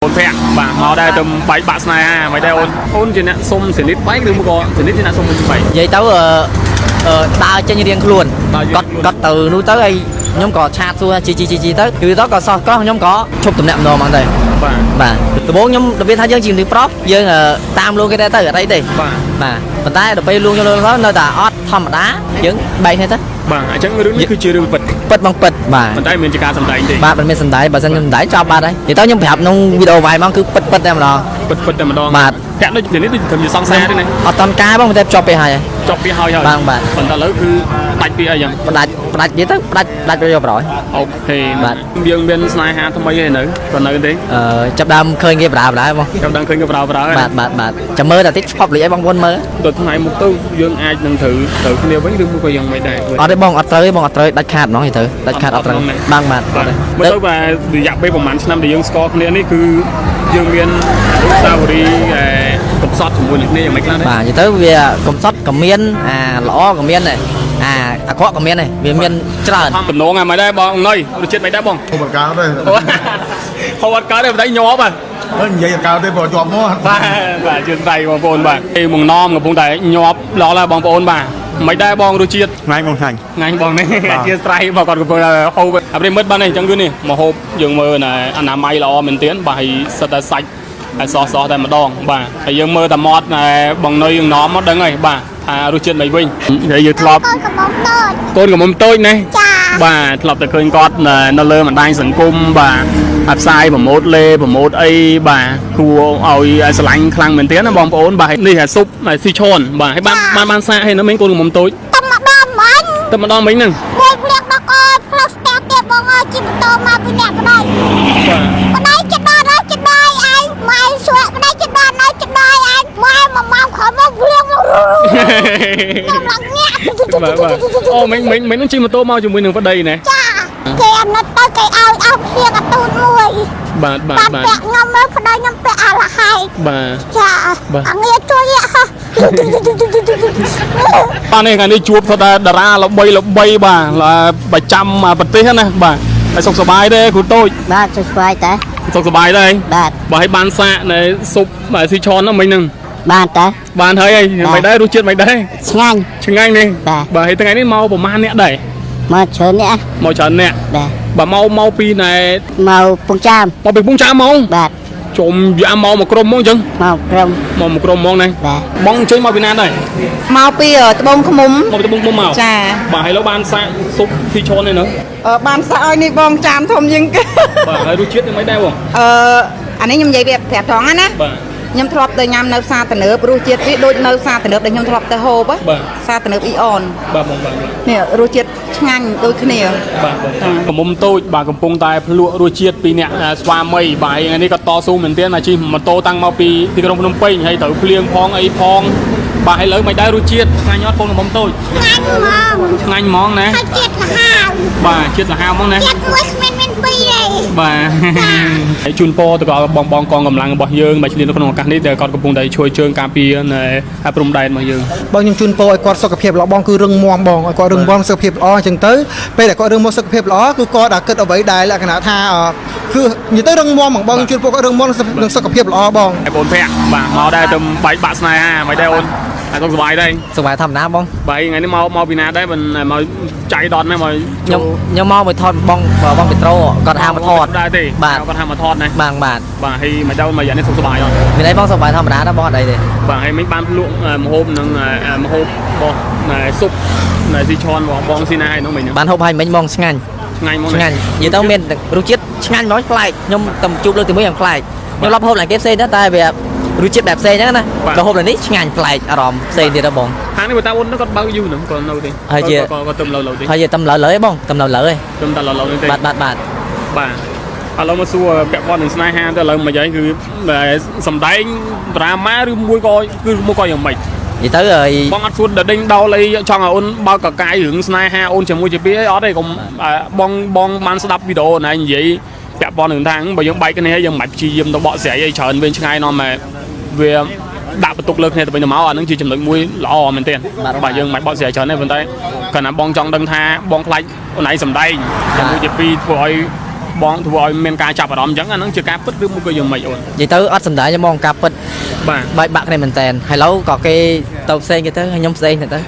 Ôn phẹn bà màu đây tầm 7 bạn này à mấy đây ôn trên nè xôm xịn lít bánh đừng có xịn lít trên nè xôm mình bảy vậy tao đa trên như điên luôn có từ núi tới đây nhóm có chat xua chi tới từ đó có so có nhóm có chụp tụm nệm đồ mà đây bà từ bốn nhóm đặc biệt thay dương chìm thì prop dương tam luôn cái đây tới ở đây đi bà mình tay được bay luôn cho luôn đó nơi ta ót thầm đá dương bay thế tất bà chẳng người đứng cứ chưa được bật bằng bật bà mình tay mình chỉ ca sầm đáy gì bà mình sầm đáy bà dân đáy cho bà đấy thì tao nhóm phải học nông video vài mong cứ bật em đó bật em đó bà kẹt nó chỉ nít thầm gì xong xe đấy này ở toàn cá bông mình cho p2 cho p2 rồi bà phần ta lớn cứ đánh p ai vậy đánh gì tới đánh rồi rồi ok dương bên sniper ha thằng mấy này nữa còn nữa thế chập đam khơi nghe bà không chập đam khơi nghe bà chập mơ là thích pháp lý bông quân mơ tôi thằng này một tư dương ai đừng thử cái điều bánh đừng mua coi dòng mày đây ở đây bông ở tới đánh khát nó thì thử đánh khát ở đây băng mà mới tới và dạp bây bằng màn năm để dương score này này cứ dương miên sao đi công suất của mình này mấy cái đấy bà chỉ tới vì công suất cầm miên lõ cầm miên này có cầm miên này vì miên tràn mình nổ ngày mấy đây bong nơi tôi chết mấy đây bong không bật cao đây không bật cao đây thấy nhỏ mà vậy cao đây bỏ chọp mua và trên tay bong bồn bà khi mùng non của bong tay nhỏ đó là bong bồn bà mấy đây bong tôi chết ngay bong thành ngay bong này chia tay và còn là hộp ở đây mất ban này chẳng cứ này mà hộp dương mơ này anh làm may là mình tiến bài sạch sạch so tại mà đòn bà thầy dương mơ tầm mót này bằng nơi dương nó mót đứng này bà rồi chuyện mấy vinh để giờ lọp con của mông tôi này bà lọp từ khơi con nó lơ mà đang sẵn cung bà áp sai và một lê và một ấy bà khu ôi sờ lạnh khăng mình tiến nó bong ổn bà đi là súp mà si chôn bà hay ban xa hay nó mấy con của mông tôi tâm mà đòn mấy nè ô mấy nó chim mà tô mau chụp mình đừng có đầy này kèm nó tới cái ao kia cả tuôn mùi bà ngâm mới phải đây ngâm phải là hay bà nghe tôi bà này ngày đi chụp thật ra là bay bà là 700 mà bật tí hết này bà phải sọc sờ bài đây của tôi bà sọc bài té sọc sờ bài đây bà hãy ban xạ này sụp bà si tròn nó mình đừng bàn thấy mày đây đôi chuyện mày đây chừng anh đi bà hãy từ ngày đến mau bỏ man nè đẩy màu trơn nè bà mau pi này màu bông cham mau trộm dạ mau một crom mong chừng màu một crom mong này bong chơi mau Việt Nam này màu pi ở bông không múng một bông màu bà hãy lo ban xạ sụp si tròn này nữa ban xã ơi đi bong cham thôm nhưng bà hãy đôi chuyện mấy đeo không anh ấy nhầm vậy đẹp thẹp thoáng á nhâm thọp từ nhâm nấu xa từ nước ru chiết với đôi nấu xa từ nước để nhâm thọp từ hộp á xa từ nước ion nè ru chiết ngang đôi khi nè của mông tôi bà cầm pung tay lụa ru chiết pi nè xoa mây bà ngày nay có to su mình tiên là chi mà tô tăng mau pi thì trong Phnom Penh hay tự liêng phong ấy phong bà hãy lấy mày đai ru chiết ngay nhót con của mông tôi ngành món nè bà chiết là hao món nè bà hãy chun po từ có bong con cầm lăng bỏ dương mà chỉ nó còn cả này từ con cầm pung đầy chui trơn cà pi này prum đầy mà dương bao nhiêu chun po ai con sọc hiệp lọ bong cứ rừng mòn bong ai con rừng bong sọc hiệp o chừng tới bây giờ có rừng mòn sọc hiệp lọ cứ co đã cất ở bẫy đài là cái nào tha cứ như tới rừng mòn bằng bong chun po có rừng mòn sọc hiệp lọ bong ai bốn phẹn bà mau đây tầm 7 bạn này à mấy đây ôn ai con bài đây thầm ná bong vậy ngày nay mau Việt Nam đấy mình mau chạy đòn này mà nhưng mau mới thon bong petro còn ham mà thọt đây thì còn ham mà thọt này bang bà hay mà đâu mà dẫn đến số bài rồi vì đấy bong số bài thầm đá nó bong ở đây thì bà hay mấy ban luộng một hôm một hôm bò này súp này si tròn bong xin ai nó mình bán hộp hay mấy bong ngay như tao miền ru chiết ngay nói lại nhưng tầm chụp lên từ mấy hàng lại nhưng lắp hộp lại KFC đó tay về ru chiết đẹp xe nhá nè và hộp là nít ngay lại ròm xe thì nó bong tháng này người ta ôn nó còn bao nhiêu nữa còn lâu thì có tầm lâu thì thôi giờ tầm lỡ bong tầm lỡ ơi tầm lâu thì bạn bà lâu mà xua kẹo con đừng snai ha tới lần mà vậy cứ là sầm đáy drama cứ mua coiอย่างmày vậy tới rồi bong ăn phun đợt đinh đau lấy cho ngài ôn bao cả cái hưởng snai ha ôn chừng mua chỉ biết ở đây còn bong man đắp video này như vậy kẹo con đừng thang bởi những bay cái này giờ mày chỉ dìm tao bỏ rẻ dây chờn bên ngay nó mà về đạp tục lực này tụi mình máu nó chỉ chừng được mũi lò mình tiền bà dương mày bỏ rẻ chờn này bên tay cần là bong trong đằng tha bong lạnh này sầm đáy mua chỉ pi phơi បងធ្វើឲ្យមានការចាប់អារម្មណ៍អញ្ចឹងអាហ្នឹងជាការពិតឬមួយក៏យ៉ាងម៉េចអូន និយាយទៅអត់សំដាយទេបងការពិត បាទ បែកបាក់គ្នាមែនតើហើយឡូវក៏គេទៅផ្សេងគេទៅខ្ញុំផ្សេងទៅ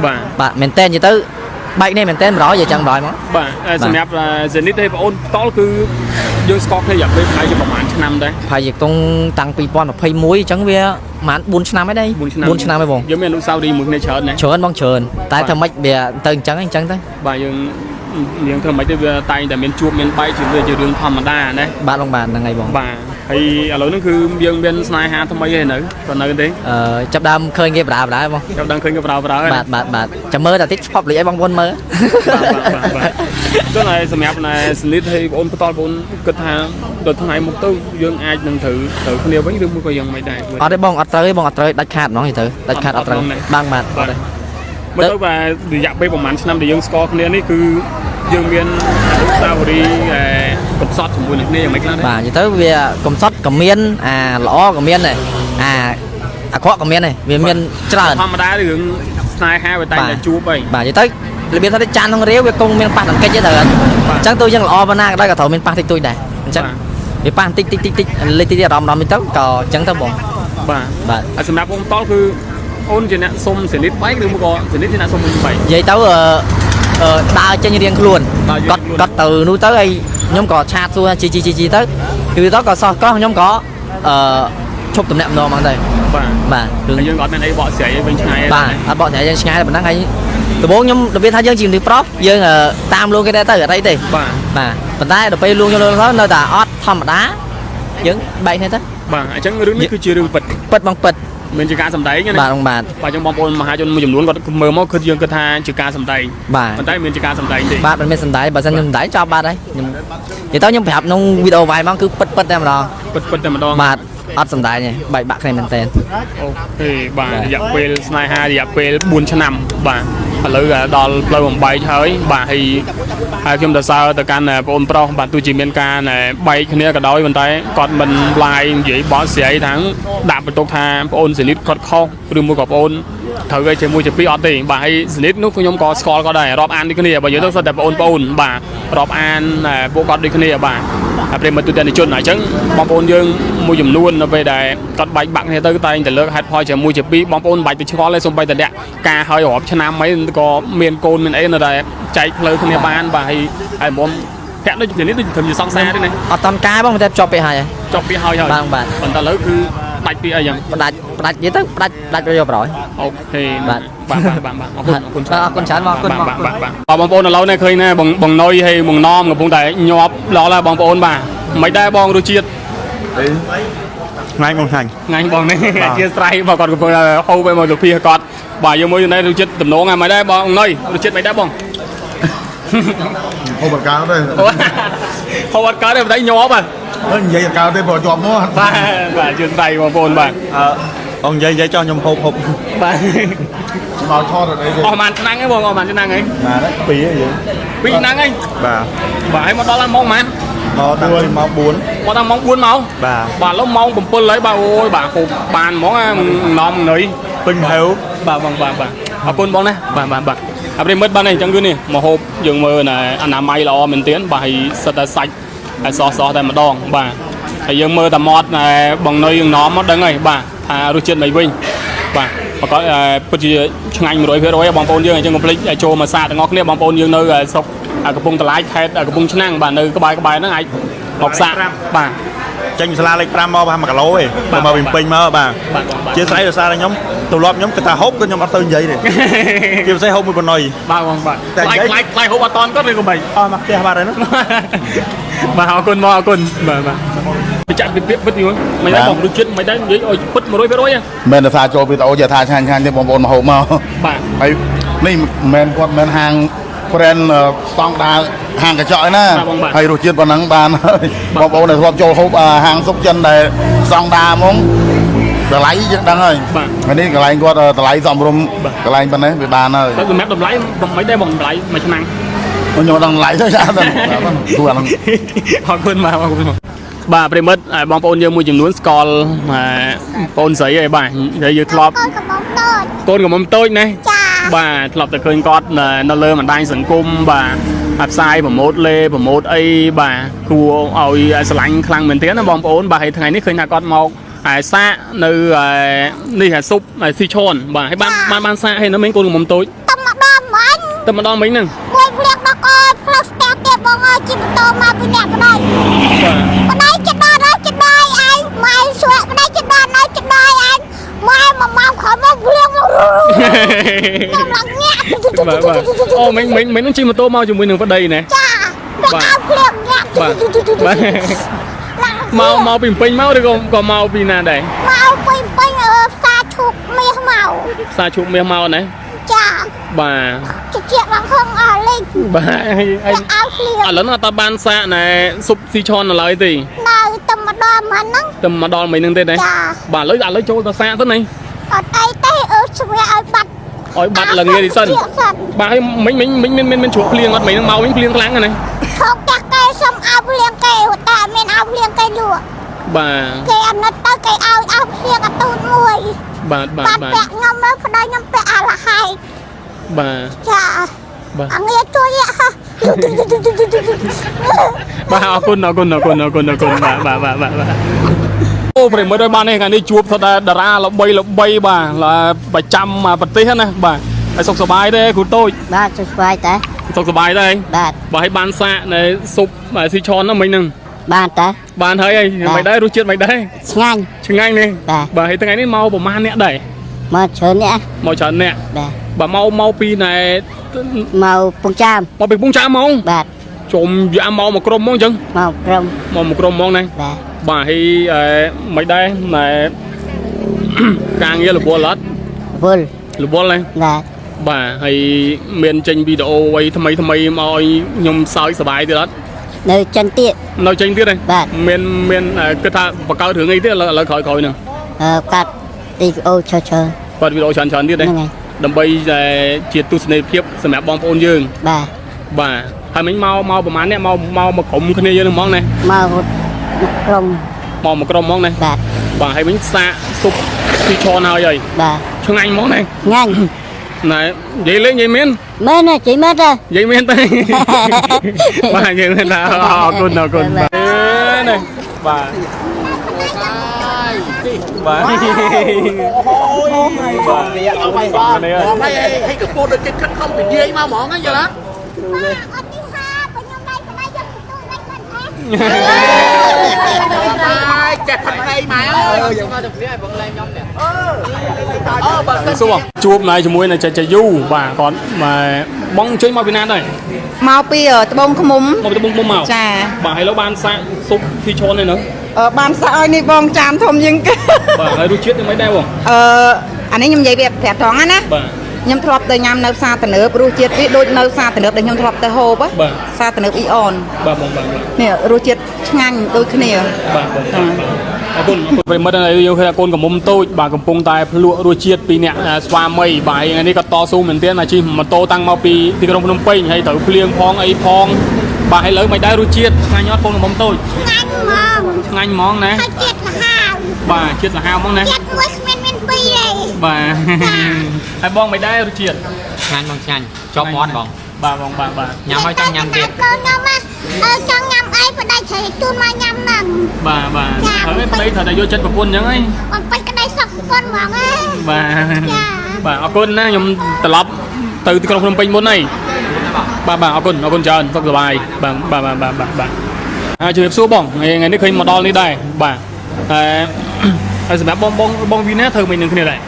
បាទ បាទមែនតើនិយាយទៅបែកនេះមែនតើ100និយាយចឹង100មក បាទសម្រាប់ Zenith ទេបងអូនតលគឺយើងស្គាល់គ្នារយៈពេលប្រហែលជាប្រហែលឆ្នាំដែរ ហើយជាគង់តាំង2021អញ្ចឹងវាប្រហែល4ឆ្នាំហើយដែរ4ឆ្នាំហើយបង យើងមានអនុស្សាវរីយ៍មួយគ្នាច្រើនណាស់ ច្រើនបងច្រើនតែធ្វើម៉េចវាទៅអញ្ចឹងទៅ បាទយើងធ្វើមិនទេវាតែងតែមានជួបមានបែកជារឿងធម្មតាណា បាទបងបាទហ្នឹងហើយបង បាទហើយឥឡូវហ្នឹងគឺយើងមានស្នេហាថ្មីហើយនៅក៏នៅទេ ចាប់ដើមឃើញគេបដាបង ចាប់ដឹងឃើញគេប្រើហើយ បាទចាំមើលតែតិចស្ពប់លេខឲ្យបងប្អូនមើល បាទដល់ហើយសម្រាប់Zenith ឲ្យបងអូនបន្តបងគិតថាដល់ថ្ងៃមុខទៅយើងអាចនឹងត្រូវគ្នាវិញឬមួយក៏យ៉ាងមិនដែរ អត់ទេបងអត់ត្រូវទេបងអត់ត្រូវដាច់ខាតហ្មងទៅដាច់ខាតអត់ត្រូវបាទបាទអត់ទេ មើលទៅបាទរយៈពេលប្រហែលឆ្នាំដែលយើងស្គាល់គ្នានេះគឺយើងមានអនុស្សាវរីយ៍កំសត់ជាមួយនឹងគ្នាយ៉ាងម៉េចខ្លះដែរ បាទនិយាយទៅវាកំសត់ក៏មានអាល្អក៏មានដែរអាក្រក់ក៏មានដែរវាមានច្រើន ធម្មតារឿងស្នេហាវាតែតែជួបអី បាទនិយាយទៅរបៀបថាចានក្នុងរាវវាគង់មានប៉ះតង្កិចទេត្រូវអញ្ចឹងទៅយើងល្អប៉ុណ្ណាក៏ដោយក៏ត្រូវមានប៉ះតិចតួចដែរអញ្ចឹងវាប៉ះតិចលេខតិចអារម្មណ៍ទៅក៏អញ្ចឹងទៅបង បាទហើយសម្រាប់បងតលគឺអូនជាអ្នកសុំZenithបែកឬមួយក៏Zenithជាអ្នកសុំបែក និយាយទៅដើរចេញរៀងខ្លួនគាត់ទៅនោះទៅហើយខ្ញុំក៏ឆាតសួរជីទៅគឺទៅក៏សោះកោះខ្ញុំក៏ឈប់តំណាក់ម្ដងហ្មងទៅ បាទ រឿងយើងអត់មានអីបកស្រាយអីវិញឆ្ងាយ បាទអត់បកស្រាយយើងឆ្ងាយតែប៉ុណ្ណឹងហើយដំបូងខ្ញុំរបៀបថាយើងជាមនុស្សប្រុសយើងតាមលួងគេដែរទៅអត់អីទេបាទប៉ុន្តែដល់ពេលលួងខ្ញុំទៅនៅតែអត់ធម្មតាយើងបែកគ្នាទៅ បាទអញ្ចឹងរឿងនេះគឺជារឿងពិត បងពិត មានជាការសម្ដែងណា បាទបាទ បាទអញ្ចឹងបងប្អូនមហាជនមួយចំនួនគាត់មើលមកគឺយើងគិតថាជាការសម្ដែង បាទ ប៉ុន្តែមានជាការសម្ដែងទេ បាទមិនមានសម្ដែងបើសិនខ្ញុំសម្ដែងចប់បាត់ហើយខ្ញុំនិយាយទៅខ្ញុំប្រាប់ក្នុងវីដេអូវាយមកគឺពិតតែម្ដង ពិតតែម្ដង បាទអត់សម្ដែងទេបែកបាក់គ្នាមែនតើ អូខេបាទរយៈពេលស្នេហារយៈពេល4ឆ្នាំបាទឥឡូវដល់ផ្លូវបំបែកហើយបាទហើយខ្ញុំទៅសើទៅកាន់បងប្រុសបាទទោះជាមានការបែកគ្នាក៏ដោយប៉ុន្តែគាត់មិនឡាយនិយាយបកស្រាយថាដាក់បន្ទុកថាបងអូនZenithគាត់ខុសឬមួយក៏បងអូនត្រូវឲ្យជាមួយជាពីរអត់ទេបាទហើយZenithនោះខ្ញុំក៏ស្គាល់គាត់ដែររាប់អានដូចគ្នាបើយើងទៅសុទ្ធតែបងប្អូនបាទរាប់អានពួកគាត់ដូចគ្នាបាទហើយប្រិមត្តទូទាំងជនអញ្ចឹងបងប្អូនយើងមួយចំនួននៅពេលដែលគាត់បែកបាក់គ្នាទៅតែងតែលើកហេតុផលជាមួយជាពីរបងប្អូនបាច់ទៅឆ្ងល់ទេសូម្បីតែអ្នកការហើយរាប់ឆ្នាំអីក៏មានកូនមានអីនៅតែចែកផ្លូវគ្នាបានបាទហើយមុំពាក់ដូចនេះដូចធ្វើជាសង្សារទេណា អត់តាន់ការបងតែជាប់ពេលហើយ ចប់ពីហើយបាទប៉ុន្តែឥឡូវគឺដាច់ពីអីយ៉ាង ផ្ដាច់និយាយទៅផ្ដាច់យកប្រយ អូខេបាទអរគុណ អរគុណច្រើនបងអរគុណបង បងប្អូនឥឡូវនេះឃើញណាបងណុយហើយបងណមកំពុងតែញាប់ល្អហើយបងប្អូនបាទមិនដែរបងរសជាតិ ថ្ងៃបងឆ្ងាញ់ ថ្ងៃបងនេះអធិស្ឋានបងគាត់កំពុងហូបឲ្យមកទៅពីគាត់បាទយើងមួយនៅរសជាតិតំណងហ្នឹងមិនដែរបងណុយរសជាតិមិនដែរបង ហូបអត់កើតទេ ហូបអត់កើតទេតែញាប់ហ่ะ និយាយអត់កើតទេព្រោះជាប់មាត់ បាទជឿនដៃបងប្អូនបាទ បងនិយាយចោះខ្ញុំហូប បាទ មកថតអត់អីទេ អស់ប្រហែលឆ្នាំហ្នឹងបងអស់ប្រហែលឆ្នាំហ្នឹង បាទ2ហ្នឹងយើង 2ឆ្នាំហ្នឹង បាទ បាទហើយមកដល់ម៉ោងប៉ុន្មាន មកតាំងពីម៉ោង4 មកដល់ម៉ោង4មក បាទ បាទឥឡូវម៉ោង7ហើយបាទអូយបាទហូបបានហ្មងណំន័យ ពេញហៅ បាទបងបាទអរគុណបងណាបាទអប្រិមិត្តបាទនេះអញ្ចឹងគឺនេះមកហូបយើងមើលអនាម័យល្អមែនទែនបាទហើយសិតតែសាច់ហើយសតែម្ដងបាទហើយយើងមើលតែមាត់បងនុយយើងណំមកដឹងហើយបាទថារសជាតិមិនវិញបាទប្រកបពិតជាឆ្ងាញ់ 100% បងប្អូនយើងអញ្ចឹងកុំភ្លេចចូលមកសាកទាំងអស់គ្នាបងប្អូនយើងនៅស្រុកកំពង់តឡាយខេត្តកំពង់ឆ្នាំងបាទនៅក្បែរហ្នឹងអាចមកសាកបាទ ចេញសាលាលេខ5មកប្រហែល1គីឡូទេមកវិញពេញមកបាទជាស្រ័យដោយសារតែខ្ញុំទម្លាប់ខ្ញុំគិតថាហូបក៏ខ្ញុំអត់ទៅនិយាយទេជាពិសេសហូបមួយប៉ុណ្ណុយ បាទបងបាទខ្លាយហូបអត់តន់គាត់ឬក៏មិន អស់មកផ្ទះបាត់ហើយណា បាទអរគុណមកអរគុណបាទពិចារណាពីពិតយល់មិនដែរបងរសជាតិមិនដែរនិយាយឲ្យពិត 100% មែនតែថាចូលវីដេអូជាថាឆ្ងាញ់ទេបងប្អូនមកហូបមក បាទ ហើយនេះមិនគាត់មិនហាង brand ស្តង់ដារហាងកញ្ចក់ឯណាហើយរសជាតិប៉ុណ្ណឹងបានហើយបងប្អូនដែលធ្លាប់ចូលហូបហាងសុកចិនដែលស្តង់ដារហ្មងតម្លៃយើងដឹងហើយហើយនេះកន្លែងគាត់តម្លៃសមរម្យកន្លែងប៉ុណ្ណេះវាបានហើយ តែសម្រាប់តម្លៃមិនដែរបងតម្លៃមួយឆ្នាំង ខ្ញុំដឹងតម្លៃទៅចា៎ហ្នឹងគួរអាហ្នឹង អរគុណមកអរគុណបាទប្រិមិត្តបងប្អូនយើងមួយចំនួនស្គាល់បងស្រីហើយបាទហើយយើងធ្លាប់ កូនកំមុំតូច កូនកំមុំតូចណា ចា បាទធ្លាប់តែឃើញគាត់នៅលើបណ្ដាញសង្គមបាទ ផ្សាយប្រម៉ូទលេប្រម៉ូទអីបាទគួរឲ្យស្រឡាញ់ខ្លាំងមែនទែនណាបងប្អូនបាទហើយថ្ងៃនេះឃើញថាគាត់មកសាកនៅនេះស៊ុបស៊ីឆនបាទហើយបានសាកហើយនៅមិញកូនកំមុំតូច តែម្ដងមិញ តែម្ដងមិញហ្នឹង មួយភ្លៀងដល់កូនផ្លូវស្ទះទៀតបងអើយជិះម៉ូតូមកពីអ្នកប្តីប្តីចិត្តដល់ហើយចិត្តដល់ឯងម៉ែស្វាក់ប្តីចិត្តដល់ហើយចិត្តដល់ឯងម៉ែមកមកខំមកភ្លៀងមកខ្ញុំឡើងញាក់ បាទអូមិញហ្នឹងជិះម៉ូតូមកជាមួយនឹងប្តីណា ចាវាអោភ្លៀងញាក់ បាទមកពីពេញមកឬក៏មកពីណាដែរ មកពេញសាឈប់មាសមក សាឈប់មាសមកណា ចា បាទ ជាឡើងខំអស់លេង បាទហើយ អោភ្លៀង ឥឡូវអត់បានសាកណែស៊ុបស៊ីឆននៅឡើយទេ នៅតែម្ដងមិញហ្នឹង តែមកដល់មិញហ្នឹងទេណា ចា បាទឥឡូវចូលទៅសាកទៅណា អត់អីទេស្វាឲ្យបាត់ ឲ្យបាត់ឡើងងាយទីសិនបាទហើយមិញមានជ្រក់ភ្លៀងអត់មិញហ្នឹងមកវិញភ្លៀងខ្លាំងណាស់ណា ថោកចាស់គេសុំអោភ្លៀងគេតែមានអោភ្លៀងគេលក់ បាទ គេអាណិតទៅគេឲ្យអោភ្លៀងអត់ទូនមួយ បាទ បាត់ពាក់ខ្ញុំមើលប្តីខ្ញុំពាក់អាឡហៃ បាទ ចា បាទ អងាជួយហ៎ បាទអរគុណបាទអូប្រិមត្តបាននេះថ្ងៃនេះជួបថាតារាល្បីបាទប្រចាំប្រទេសណាបាទហើយសុខសប្បាយទេគ្រូតូច បាទសុខសប្បាយតា សុខសប្បាយទេ បាទ បាទហើយបានសាកនៅស៊ុបស៊ីឆនហ្នឹងមិញហ្នឹង បានតា បានហើយមិនដែររសជាតិមិនដែរ ឆ្ងាញ់ ឆ្ងាញ់នេះ បាទ បាទហើយថ្ងៃនេះមកប្រហែលអ្នកដែរ មកច្រើននេះ មកច្រើនអ្នក បាទ បាទមកពីណែ មកពងចាម មកពីកំពង់ចាមហ្មង បាទ ជុំយ៉ាមកក្រុមហ្មងអញ្ចឹង មកក្រុម មកក្រុមហ្មងណា បាទ បាទហើយមិនដែរណែ ការងាររវល់អត់ វល់ រវល់ហ្នឹង បាទ បាទហើយមានចេញវីដេអូអ្វីថ្មីមកឲ្យខ្ញុំសើចសប្បាយទៀតអត់ នៅចិនទៀត នៅចេញទៀតទេ បាទ មានគិតថាបង្កើតរឿងអីទៀតឥឡូវក្រោយហ្នឹង កាត់វីដេអូឈើ គាត់វីដេអូច្រើនទៀតទេ ហ្នឹងហើយ ដើម្បីជាទស្សនីយភាពសម្រាប់បងប្អូនយើង បាទ បាទហើយមិញមកប្រហែលអ្នកមកក្រុមគ្នាយើងហ្នឹងហ្មងណា មកក្រុម មកក្រុមហ្មងណា បាទ បាទហើយមិញសាកស៊ុបស៊ីឆនហើយ បាទ ឆ្ងាញ់ហ្មងណា ញ៉ាញ់ ណែនិយាយលេងនិយាយមាន មែនទេជិះមែនទេ និយាយមានទេ បាទនិយាយមានថាអរគុណបាទនេះបាទបាទហើយកពតដូចចិត្តខិតខំទៅនិយាយមកហ្មងហ្នឹងយល់ អត់ទីហាបើខ្ញុំដៃប្តីយកទូដៃមិនអស់ ហើយចេះផាត់ផ្នែកម៉ែអើយយើងមកទៅព្រាយបងលែងខ្ញុំនេះបើសិន សួរជួបណៃជាមួយនឹងចយូបាទគាត់បងជួយមកពីណាដែរ មកពីត្បូងឃុំ មកពីបងមក ចា បាទហើយលោកបានសាកស៊ុបស៊ីឆនឯនោះ បានសាក់ឲ្យនេះបងចានធំជាងគេ បាទហើយរសជាតិមិនដែរបង អានេះខ្ញុំនិយាយវាប្រាប់ត្រង់ណា បាទ ខ្ញុំធ្លាប់ទៅញ៉ាំនៅផ្សារទំនើបរសជាតិវាដូចនៅផ្សារទំនើបដែលខ្ញុំធ្លាប់ទៅហូបផ្សារទំនើបអ៊ីអន បាទបង នេះរសជាតិឆ្ងាញ់ដូចគ្នា បាទអរគុណប្រិមិត្តយើងឃើញកូនកំមុំតូចបាទកំពុងតែភ្លក់រសជាតិពីអ្នកស្វាមីបាទថ្ងៃនេះក៏តស៊ូមែនទែនជិះម៉ូតូតាំងមកពីទីក្រុងភ្នំពេញហើយត្រូវភ្លៀងផងអីផងបាទហើយលើមិនដែររសជាតិឆ្ងាញ់អត់កូនកំមុំតូច ឆ្ងាញ់ហ្មងឆ្ងាញ់ហ្មងណា ហើយជាតិសាហាវ បាទជាតិសាហាវហ្មងណា ជាតិមួយគ្មានពីរទេ បាទហើយបងមិនដែររសជាតិ ឆ្ងាញ់បងឆ្ងាញ់ជាប់មាត់បង បាទបងបាទ ញ៉ាំឲ្យចង់ញ៉ាំទៀត កូនខ្ញុំចង់ញ៉ាំអីប្តីឆៃជូនមកញ៉ាំហ្នឹង បាទហើយប្តីត្រូវតែយកចិត្តប្រពន្ធអញ្ចឹងហី បងពេចក្តីសុខប៉ុនហ្មងហ៎ បាទអរគុណណាខ្ញុំត្រឡប់ទៅទីក្រុងភ្នំពេញមុនហីបាទអរគុណច្រើនសុខសប្បាយបាទជម្រាបសួរបងថ្ងៃនេះឃើញមកដល់នេះដែរបាទហើយសម្រាប់បងវីណាធ្វើមិននឹងគ្នាដែរ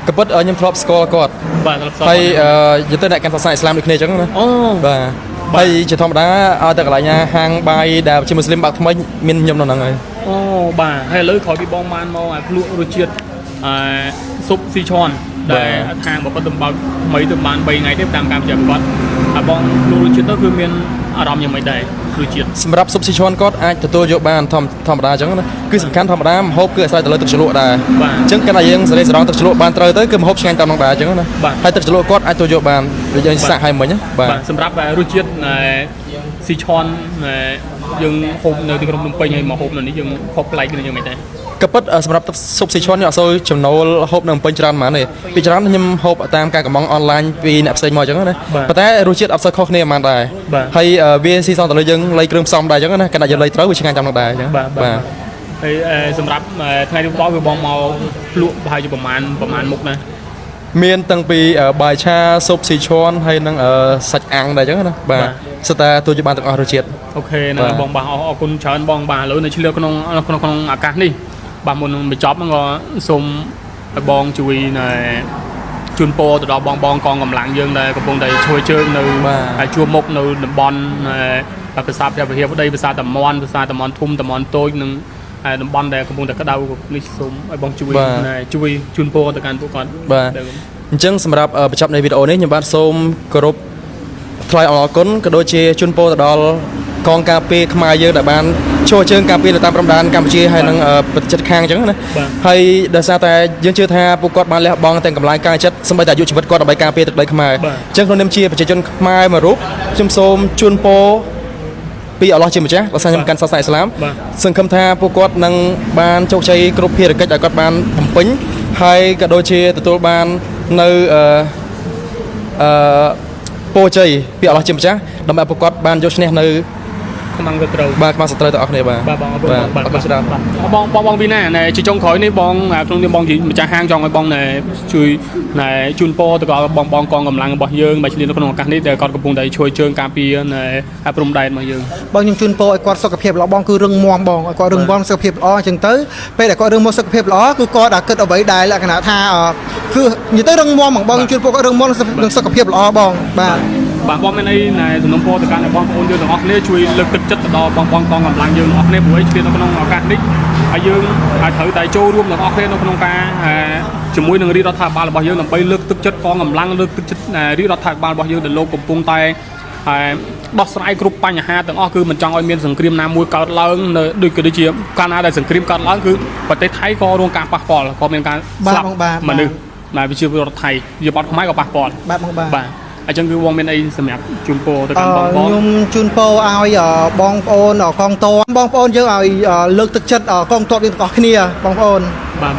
ក៏ពិតខ្ញុំធ្លាប់ស្គាល់គាត់ បាទ ហើយយទៅអ្នកកាន់សាសនាអ៊ីស្លាមដូចគ្នាអញ្ចឹងណា អូ បាទហើយជាធម្មតាឲ្យតែកន្លែងហាងបាយដែលជាមូស្លីមបើកថ្មីមានខ្ញុំនៅហ្នឹងហើយ អូបាទហើយឥឡូវក្រោយពីបងបានមកភ្លក់រសជាតិស៊ុបស៊ីឆនដែលខាងបបិទតំបើកថ្មីទៅបាន3ថ្ងៃទេតាមការបញ្ជាក់គាត់ហើយបងភ្លក់រសជាតិទៅគឺមានអារម្មណ៍យ៉ាងម៉េចដែររសជាតិ សម្រាប់ស៊ុបស៊ីឆនគាត់អាចទទួលយកបានធម្មតាអញ្ចឹងណាគឺសំខាន់ធម្មតាមហូបគឺអាស្រ័យទៅលើទឹកជ្រលក់ដែរអញ្ចឹងកាលណាយើងសរេសរងទឹកជ្រលក់បានត្រូវទៅគឺមហូបឆ្ងាញ់តាមនោះដែរអញ្ចឹងណាហើយទឹកជ្រលក់គាត់អាចទទួលយកបានដូចយើងសាកឲ្យមិញណាបាទ សម្រាប់រសជាតិស៊ីឆនយើងហូបនៅទីក្រុងភ្នំពេញហើយមកហូបនៅនេះយើងខុសប្លែកគ្នាយ៉ាងម៉េចដែរ ក ก็ปิดสำหรับซุปซีชอนเนี่ยโซยจำนวนฮบหนึ่งเป็นจานมาเนี่ยเป็นจานที่ยมฮบตามการกับมองออนไลน์ปีนับเซนมาจังนะแต่รู้เชื่ออัพเซอร์ข้อเนี่ยมาได้ให้เวียนซีซอนแต่ละยังไล่เครื่องซ้อมได้จังนะขณะยังไล่เต้าวิชาการจำได้จังสำหรับថ្ងៃនេះបងគឺបងមកលក់ប្រហែលជាប្រមាណមុខណាមានតាំងពីបាយឆាស៊ុបស៊ីឈွန်ហើយនឹងសាច់អាំងដែរអញ្ចឹងណាបាទសិតតែទូជាបានទាំងអស់រសជាតិអូខេណាបងបាទអរគុណច្រើនបងបាទឥឡូវនៅឆ្លៀវក្នុងឱកាសនេះបាទមុននឹងបញ្ចប់ហ្នឹងក៏សូមឲ្យបងជួយជូនពរទៅដល់បងកងកម្លាំងយើងដែលកំពុងតែជួយជើងនៅជួបមុខនៅតំបន់ភាសាព្រះវិហារប្តីភាសាតំមន់ធំតំមន់តូចនឹងតំបន់ដែលកំពុងតែក្តៅនេះសូមឲ្យបងជួយជូនពរទៅកាន់ពួកគាត់បាទអញ្ចឹងសម្រាប់បញ្ចប់នៃវីដេអូនេះខ្ញុំបាទសូមគោរពថ្លែងអរគុណក៏ដូចជាជូនពរទៅដល់កងការពារខ្មែរយើងដែលបានចូលជើងការពារនៅតាមព្រំដែនកម្ពុជាហើយនឹងប្រទេសជិតខាងអញ្ចឹងណាហើយដោយសារតែយើងជឿថាពួកគាត់បានលះបង់ទាំងកម្លាំងកាយចិត្តសម្បីតែអាយុជីវិតគាត់ដើម្បីការពារទឹកដីខ្មែរអញ្ចឹងក្នុងនាមជាប្រជាជនខ្មែរមួយរូបខ្ញុំសូមជូនពរពីអល់ឡោះជាម្ចាស់បើសិនខ្ញុំកាន់សាសនាអ៊ីស្លាមសង្ឃឹមថាពួកគាត់នឹងបានជោគជ័យគ្រប់ភារកិច្ចដែលគាត់បានបំពេញហើយក៏ដូចជាទទួលបាននៅពរជ័យពីអល់ឡោះជាម្ចាស់ដើម្បីពួកគាត់បានយកឈ្នះនៅខ្មាំងសត្រូវបាទខ្មាំងសត្រូវទាំងអស់គ្នាបាទបងអរគុណច្រើនបងវីណាជាចុងក្រោយនេះបងក្នុងនាមបងជាម្ចាស់ហាងចង់ឲ្យបងជួយជូនពរទៅដល់បងកងកម្លាំងរបស់យើងមកឆ្លៀននៅក្នុងឱកាសនេះដែលគាត់កំពុងតែជួយជើងការពារព្រំដែនរបស់យើងបងខ្ញុំជូនពរឲ្យគាត់សុខភាពល្អបងគឺរឹងមាំបងឲ្យគាត់រឹងមាំសុខភាពល្អអញ្ចឹងទៅពេលដែលគាត់រឹងមាំសុខភាពល្អគឺគាត់អាចគិតអ្វីដែលលក្ខណៈថាគឺនិយាយទៅរឹងមាំបងជូនពរគាត់រឹងមាំនិងសុខភាពល្អបងបាទបងមានអីសំណូមពរទៅកាន់បងប្អូនយើងទាំងអស់គ្នាជួយលើកទឹកចិត្តទៅដល់បងកងកម្លាំងយើងទាំងអស់គ្នាព្រោះឆ្លៀននៅក្នុងឱកាសនេះហើយយើងអាចត្រូវតែចូលរួមទាំងអស់គ្នានៅក្នុងការជាមួយនឹងរាជរដ្ឋាភិបាលរបស់យើងដើម្បីលើកទឹកចិត្តកងកម្លាំងលើកទឹកចិត្តរាជរដ្ឋាភិបាលរបស់យើងដែលលោកកំពុងតែដោះស្រាយគ្រប់បញ្ហាទាំងអស់គឺមិនចង់ឲ្យមានសង្គ្រាមណាមួយកើតឡើងនៅដូចជាកាលណាដែលសង្គ្រាមកើតឡើងគឺប្រទេសថៃក៏រងការប៉ះពាល់ក៏មានការស្លាប់មនុស្សដែលវិជាពលរដ្ឋថៃជាបទខ្មែរក៏ប៉ះពាល់បាទអញ្ចឹងគឺបងមានអីសម្រាប់ជូនពរទៅកាន់បងខ្ញុំជូនពរឲ្យបងប្អូនកងទ័ពបងប្អូនយើងឲ្យលើកទឹកចិត្តកងទ័ពយើងទាំងអស់គ្នាបងប្អូនបាទ